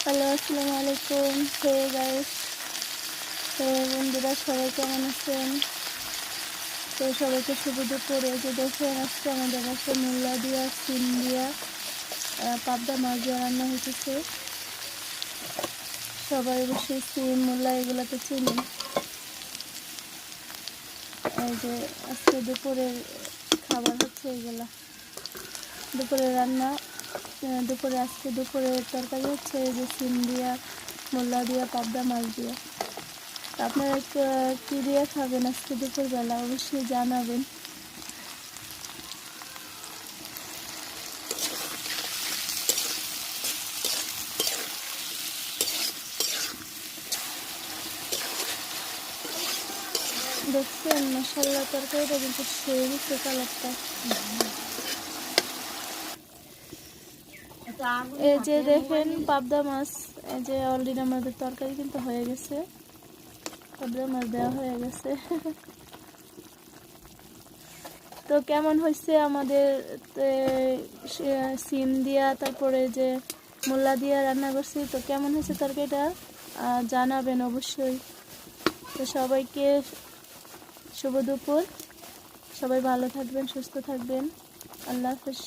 Hello, আসসালামু আলাইকুম। Hey guys, হে বন্ধুরা, সবাই কেমন আছেন? তো সবাইকে শুভ দুপুরে। যে দেখেন, আজকে আমাদের কাছে মূলা দিয়া, সিম দিয়া, পাবদা মাছ দিয়ে রান্না হইতেছে। সবাই অবশ্যই সিম, মূলা এগুলো তো চিনেন। এই যে আজকে দুপুরের খাবার হচ্ছে এগুলা, দুপুরে রান্না। আজকে দুপুরের তরকারি হচ্ছে এই যে সিম দিয়া, মূলা দিয়া, পাবদা মাছ দিয়া। আপনারা কি দিয়ে খাবেন আজকে দুপুরবেলা অবশ্যই জানাবেন। দেখছেন, মশাল্লা তরকারিটা কিন্তু সেই হচ্ছে কালারটা। এই যে দেখেন পাবদা মাছ, এই যে অলরেডি আমাদের তরকারি কিন্তু হয়ে গেছে, পাবদা মাছ দেওয়া হয়ে গেছে। তো কেমন হয়েছে আমাদের সিম দিয়া, তারপরে যে মূলা দিয়া রান্না করছি, তো কেমন হয়েছে তরকারিটা জানাবেন অবশ্যই। তো সবাইকে শুভ দুপুর, সবাই ভালো থাকবেন, সুস্থ থাকবেন। আল্লাহ হাফেজ।